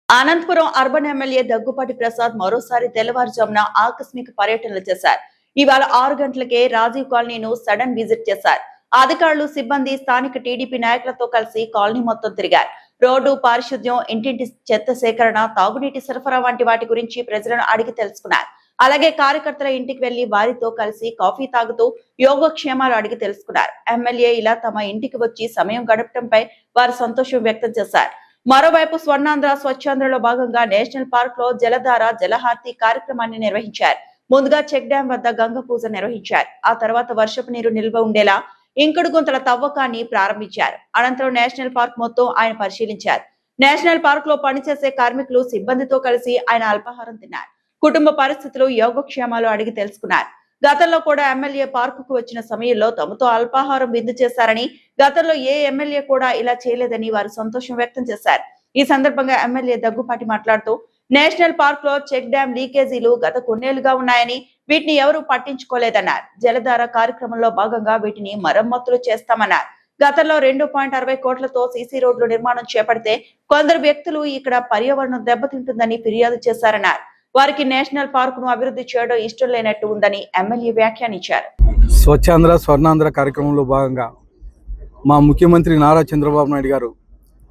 Anantapuram urban MLA Daggubati Prasad మరోసారి తెల్లవారుజామున ఆకస్మిక పర్యటనలు చేశారు. ఇవాళ 6 గంటలకే రాజీవ్ కాలనీను సడన్ విజిట్ చేశారు. అధికారులు, సిబ్బంది, స్థానిక టీడీపీ నాయకులతో కలిసి కాలనీ మొత్తం తిరిగారు. రోడ్డు, పారిశుద్ధ్యం, ఇంటింటి చెత్త సేకరణ, తాగునీటి సరఫరా వంటి వాటి గురించి ప్రజలను అడిగి తెలుసుకున్నారు. అలాగే కార్యకర్తల ఇంటికి వెళ్లి వారితో కలిసి కాఫీ తాగుతూ యోగక్షేమాలు అడిగి తెలుసుకున్నారు. ఎమ్మెల్యే ఇలా తమ ఇంటికి వచ్చి సమయం గడపడంపై వారు సంతోషం వ్యక్తం చేశారు. మరోవైపు స్వర్ణాంధ్ర స్వచ్ఛాంధ్రలో భాగంగా నేషనల్ పార్క్ లో జలధార జలహారతి కార్యక్రమాన్ని నిర్వహించారు. ముందుగా చెక్ డ్యాం వద్ద గంగ పూజ నిర్వహించారు. ఆ తర్వాత వర్షపు నీరు నిల్వ ఉండేలా ఇంకుడు గుంతల తవ్వకాన్ని ప్రారంభించారు. అనంతరం నేషనల్ పార్క్ మొత్తం ఆయన పరిశీలించారు. నేషనల్ పార్క్ లో పనిచేసే కార్మికులు, సిబ్బందితో కలిసి ఆయన అల్పాహారం తిన్నారు. కుటుంబ పరిస్థితులు, యోగక్షేమాలు అడిగి తెలుసుకున్నారు. గతంలో కూడా ఎమ్మెల్యే పార్కుకు వచ్చిన సమయంలో తమతో అల్పాహారం విందు చేశారని, గతంలో ఏ ఎమ్మెల్యే కూడా ఇలా చేయలేదని వారు సంతోషం వ్యక్తం చేశారు. ఈ సందర్భంగా ఎమ్మెల్యే దగ్గుపాటి మాట్లాడుతూ, నేషనల్ పార్క్ లో చెక్ డ్యాం లీకేజీలు గత కొన్నేళ్లుగా ఉన్నాయని, వీటిని ఎవరూ పట్టించుకోలేదన్నారు. జలధార కార్యక్రమంలో భాగంగా వీటిని మరమ్మతులు చేస్తామన్నారు. గతంలో 2.60 కోట్లతో సీసీ రోడ్లు నిర్మాణం చేపడితే కొందరు వ్యక్తులు ఇక్కడ పర్యావరణం దెబ్బతింటుందని ఫిర్యాదు చేశారన్నారు. వారికి నేషనల్ పార్క్ ను అభివృద్ధి చేయడం ఇష్టం లేనట్టు ఉందని ఎమ్మెల్యే వ్యాఖ్యానించారు. స్వచ్ఛాంధ్ర స్వర్ణాంధ్ర కార్యక్రమంలో భాగంగా మా ముఖ్యమంత్రి నారా చంద్రబాబు నాయుడు గారు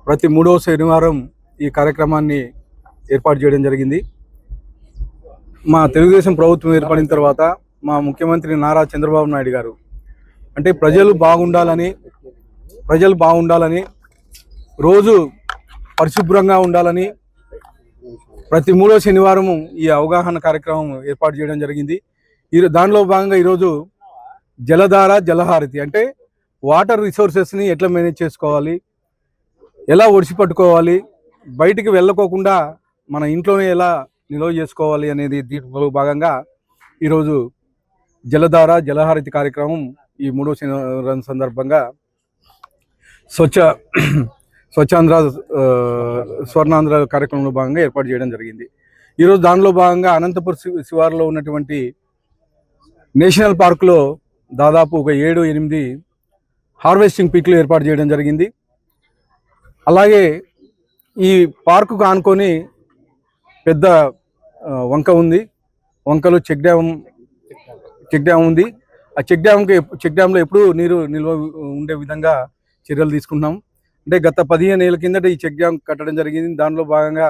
ప్రతి 3వ శనివారం ఈ కార్యక్రమాన్ని ఏర్పాటు చేయడం జరిగింది. మా తెలుగుదేశం ప్రభుత్వం ఏర్పడిన తర్వాత మా ముఖ్యమంత్రి నారా చంద్రబాబు నాయుడు గారు అంటే ప్రజలు బాగుండాలని రోజు పరిశుభ్రంగా ఉండాలని ప్రతి 3వ శనివారం ఈ అవగాహన కార్యక్రమం ఏర్పాటు చేయడం జరిగింది. దానిలో భాగంగా ఈరోజు జలధార జలహారతి అంటే వాటర్ రిసోర్సెస్ని ఎట్లా మేనేజ్ చేసుకోవాలి, ఎలా ఒడిసిపట్టుకోవాలి, బయటికి వెళ్ళకోకుండా మన ఇంట్లోనే ఎలా నిల్వ చేసుకోవాలి అనేది దీంట్లో భాగంగా ఈరోజు జలధార జలహారతి కార్యక్రమం ఈ 3వ శనివారం సందర్భంగా స్వచ్ఛాంధ్ర స్వర్ణాంధ్ర కార్యక్రమంలో భాగంగా ఏర్పాటు చేయడం జరిగింది. ఈరోజు దానిలో భాగంగా అనంతపురం శివారులో ఉన్నటువంటి నేషనల్ పార్కులో దాదాపు ఒక 7-8 హార్వెస్టింగ్ పిట్లు ఏర్పాటు చేయడం జరిగింది. అలాగే ఈ పార్కుకు ఆనుకొని పెద్ద వంక ఉంది. వంకలో చెక్ డ్యామ్ ఉంది. ఆ చెక్ డ్యాంలో ఎప్పుడూ నీరు నిల్వ ఉండే విధంగా చర్యలు తీసుకుంటున్నాం. అంటే గత 15 ఏళ్ళ కిందట ఈ చెక్ డ్యామ్ కట్టడం జరిగింది. దానిలో భాగంగా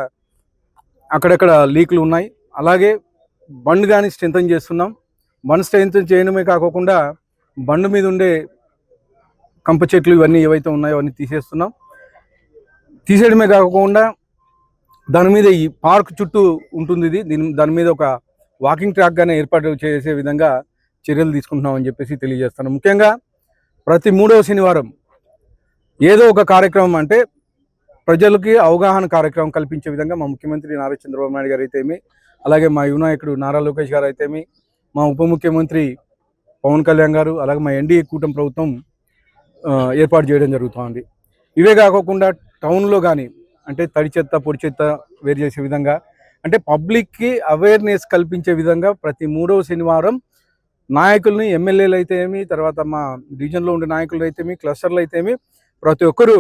అక్కడక్కడ లీకులు ఉన్నాయి. అలాగే బండ్ కానీ స్ట్రెంథన్ చేస్తున్నాం. బండ్ స్ట్రెంథన్ చేయడమే కాకుండా బండ్ మీద ఉండే కంప చెట్లు ఇవన్నీ ఏవైతే ఉన్నాయో అవన్నీ తీసేయడమే కాకుండా దాని మీద ఈ పార్క్ చుట్టూ ఉంటుంది. దాని మీద ఒక వాకింగ్ ట్రాక్ గానే ఏర్పాటు చేసే విధంగా చర్యలు తీసుకుంటున్నామని చెప్పేసి తెలియజేస్తాను. ముఖ్యంగా ప్రతి 3వ శనివారం ఏదో ఒక కార్యక్రమం అంటే ప్రజలకి అవగాహన కార్యక్రమం కల్పించే విధంగా మా ముఖ్యమంత్రి నారా చంద్రబాబు నాయుడు గారు అయితేమి, అలాగే మా యువ నాయకుడు నారా లోకేష్ గారు అయితేమి, మా ఉప ముఖ్యమంత్రి పవన్ కళ్యాణ్ గారు, అలాగే మా ఎన్డీఏ కూటమి ప్రభుత్వం ఏర్పాటు చేయడం జరుగుతుంది. ఇవే కాకుండా టౌన్లో కానీ అంటే తడి చెత్త, పొడి చెత్త వేరు చేసే విధంగా అంటే పబ్లిక్కి అవేర్నెస్ కల్పించే విధంగా ప్రతి 3వ శనివారం నాయకుల్ని, ఎమ్మెల్యేలు అయితేమి, తర్వాత మా డివిజన్లో ఉండే నాయకులు అయితేమి, క్లస్టర్లు అయితేమి ప్రతి ఒక్కరూ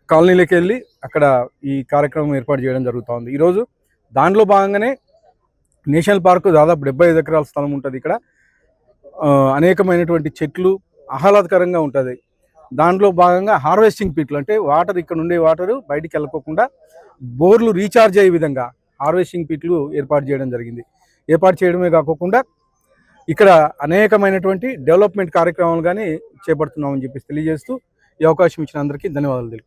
కాలనీలోకి వెళ్ళి అక్కడ ఈ కార్యక్రమం ఏర్పాటు చేయడం జరుగుతుంది. ఈరోజు దాంట్లో భాగంగానే నేషనల్ పార్కు దాదాపు 75 ఎకరాల స్థలం ఉంటుంది. ఇక్కడ అనేకమైనటువంటి చెట్లు ఆహ్లాదకరంగా ఉంటుంది. దాంట్లో భాగంగా హార్వెస్టింగ్ పిట్లు అంటే వాటర్ ఇక్కడ ఉండే వాటర్ బయటికి వెళ్ళకోకుండా బోర్లు రీఛార్జ్ అయ్యే విధంగా హార్వెస్టింగ్ పిట్లు ఏర్పాటు చేయడం జరిగింది. ఏర్పాటు చేయడమే కాకుండా ఇక్కడ అనేకమైనటువంటి డెవలప్మెంట్ కార్యక్రమాలు కానీ చేపడుతున్నామని చెప్పేసి తెలియజేస్తూ ఈ అవకాశం ఇచ్చిన అందరికీ ధన్యవాదాలు.